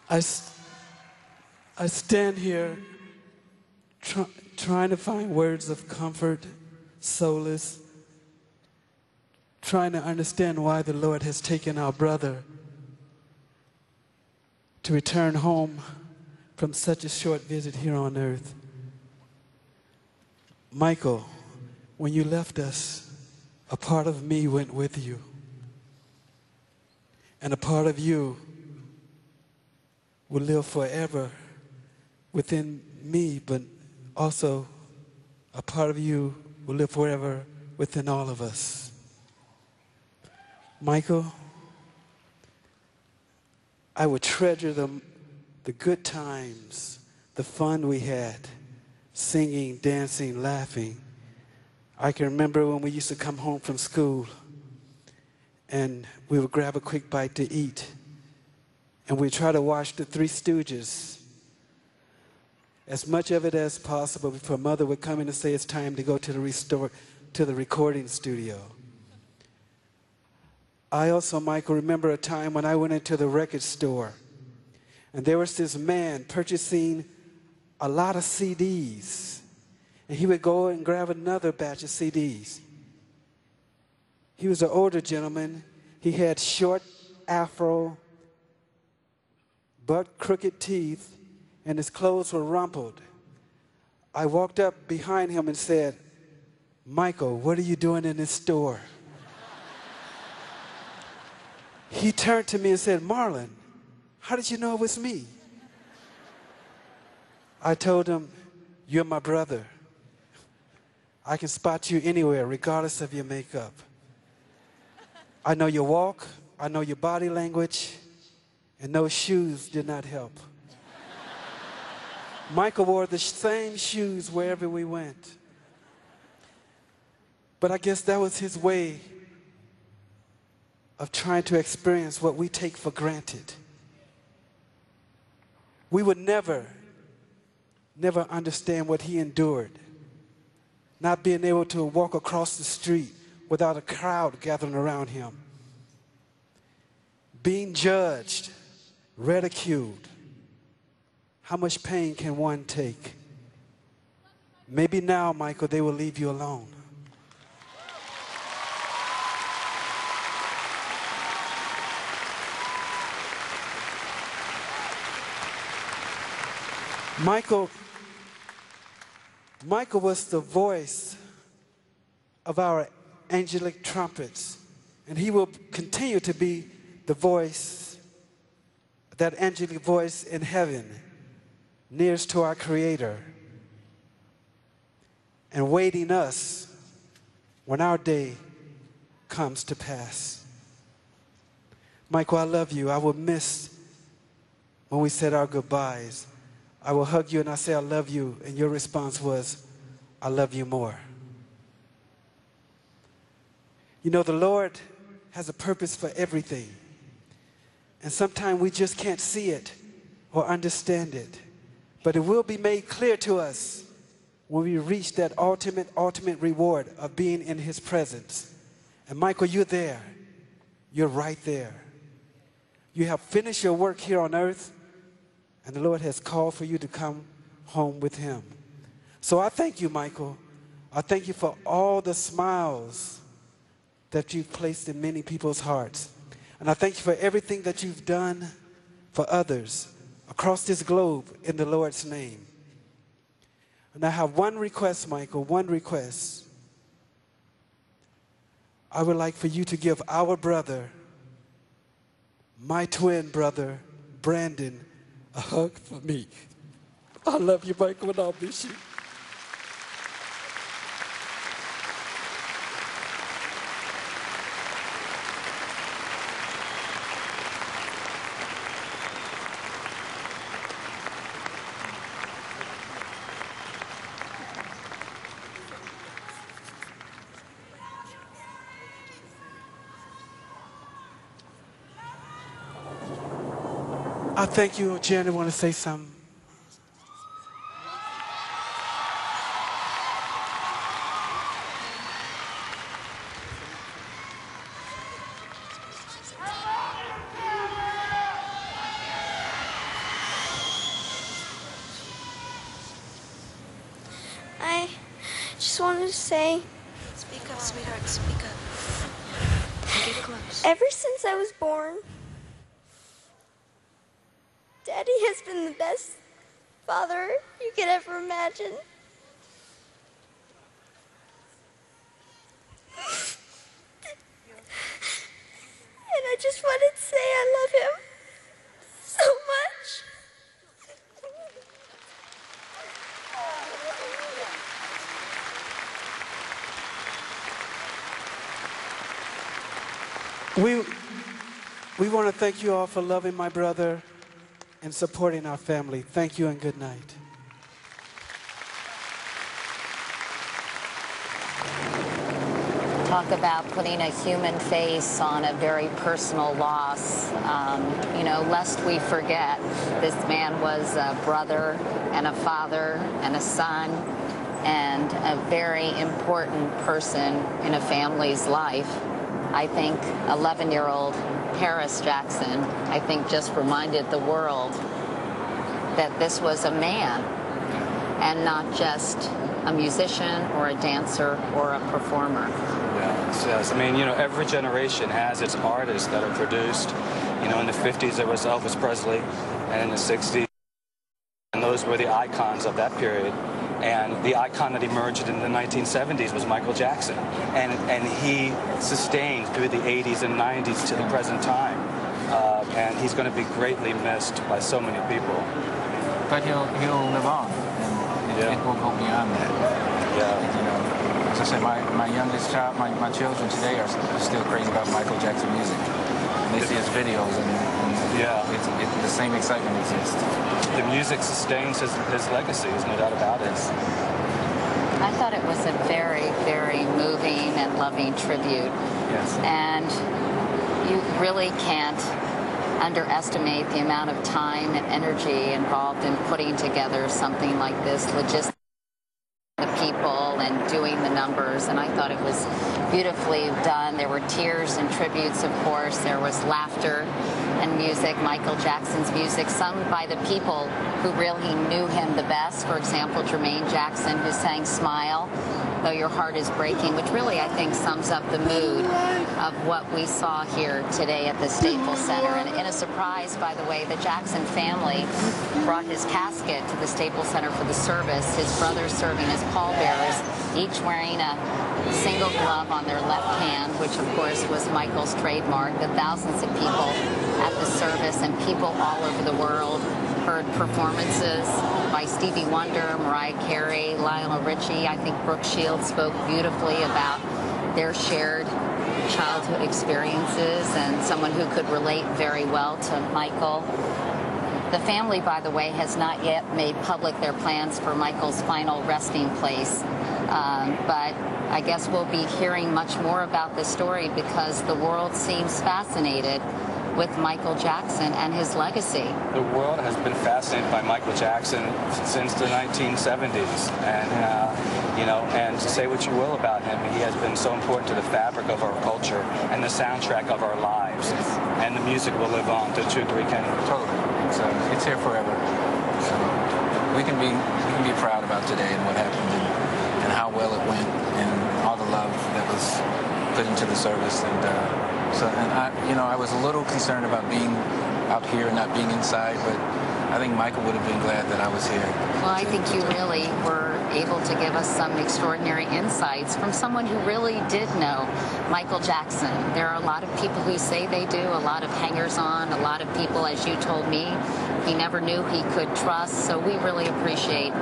I, I stand here trying to find words of comfort, solace, trying to understand why the Lord has taken our brother to return home from such a short visit here on earth. Michael, when you left us, a part of me went with you. And a part of you will live forever within me, but also a part of you will live forever within all of us. Michael, I would treasure the good times, the fun we had, singing, dancing, laughing. I can remember when we used to come home from school and we would grab a quick bite to eat and we'd try to watch the Three Stooges, as much of it as possible before Mother would come in and say it's time to go to the recording studio. I also, Michael, remember a time when I went into the record store and there was this man purchasing a lot of CDs, and he would go and grab another batch of CDs. He was an older gentleman. He had short afro, butt crooked teeth, and his clothes were rumpled. I walked up behind him and said, "Michael, what are you doing in this store?" He turned to me and said, "Marlon, how did you know it was me?" I told him, "You're my brother. I can spot you anywhere, regardless of your makeup. I know your walk, I know your body language, and those shoes did not help." Michael wore the same shoes wherever we went. But I guess that was his way of trying to experience what we take for granted. We would never understand what he endured. Not being able to walk across the street without a crowd gathering around him. Being judged, ridiculed. How much pain can one take? Maybe now, Michael, they will leave you alone. Michael was the voice of our angelic trumpets, and he will continue to be the voice, that angelic voice in heaven, nearest to our Creator, and waiting us when our day comes to pass. Michael, I love you. I will miss when we said our goodbyes. I will hug you and I say I love you, and your response was, "I love you more." You know, the Lord has a purpose for everything, and sometimes we just can't see it or understand it, but it will be made clear to us when we reach that ultimate reward of being in His presence. And Michael, you're there. You're right there. You have finished your work here on earth, and the Lord has called for you to come home with Him. So I thank you, Michael. I thank you for all the smiles that you've placed in many people's hearts. And I thank you for everything that you've done for others across this globe in the Lord's name. And I have one request, Michael, one request. I would like for you to give our brother, my twin brother, Brandon, a hug for me. I love you, Michael, and I'll miss you. I thank you. Janet, want to say something? just wanted to say, Speak up, sweetheart, speak up. Get close. ever since I was born, Daddy has been the best father you could ever imagine. And I just wanted to say I love him so much. We want to thank you all for loving my brother and supporting our family. Thank you and good night. Talk about putting a human face on a very personal loss. You know, lest we forget, this man was a brother and a father and a son and a very important person in a family's life. I think 11-year-old Paris Jackson, I think, just reminded the world that this was a man and not just a musician or a dancer or a performer. Yes. I mean, you know, every generation has its artists that are produced. You know, in the 50s there was Elvis Presley, and in the 60s, and those were the icons of that period. And the icon that emerged in the 1970s was Michael Jackson. And he sustained through the 80s and 90s to the present time. And he's going to be greatly missed by so many people. But he'll live on, and it will go beyond that. Yeah. You know, as I said, my youngest child, my children today are still crazy about Michael Jackson music. And they see his videos, and yeah, the same excitement exists. The music sustains his legacy, there's no doubt about it. I thought it was a very, very moving and loving tribute. Yes. And you really can't underestimate the amount of time and energy involved in putting together something like this, logistically, the people and doing the numbers, and I thought it was beautifully done. There were tears and tributes, of course. There was laughter and music, Michael Jackson's music, sung by the people who really knew him the best. For example, Jermaine Jackson, who sang Smile, Though Your Heart Is Breaking, which really, I think, sums up the mood of what we saw here today at the Staples Center. And in a surprise, by the way, the Jackson family brought his casket to the Staples Center for the service, his brothers serving as pallbearers, each wearing a single glove on their left hand, which, of course, was Michael's trademark. The thousands of people at the service and people all over the world heard performances by Stevie Wonder, Mariah Carey, Lionel Richie. I think Brooke Shields spoke beautifully about their shared childhood experiences and someone who could relate very well to Michael. The family, by the way, has not yet made public their plans for Michael's final resting place. But I guess we'll be hearing much more about this story because the world seems fascinated with Michael Jackson and his legacy. The world has been fascinated by Michael Jackson since the 1970s, and you know, and say what you will about him, he has been so important to the fabric of our culture and the soundtrack of our lives. And the music will live on. Don't you agree, Kenny? Totally. So it's here forever. So we can be proud about today and what happened and how well it went and all the love that was put into the service. And I was a little concerned about being out here and not being inside, but I think Michael would have been glad that I was here. Well, I think you really were able to give us some extraordinary insights from someone who really did know Michael Jackson. There are a lot of people who say they do, a lot of hangers-on, a lot of people, as you told me, he never knew he could trust. So we really appreciate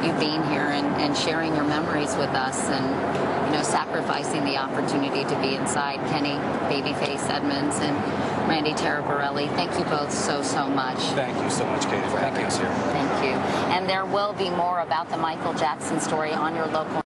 you being here and sharing your memories with us and, you know, sacrificing the opportunity to be inside. Kenny Babyface Edmonds and Randy Taraborelli, thank you both so much. Thank you so much, Katie, for having us here. Thank you. And there will be more about the Michael Jackson story on your local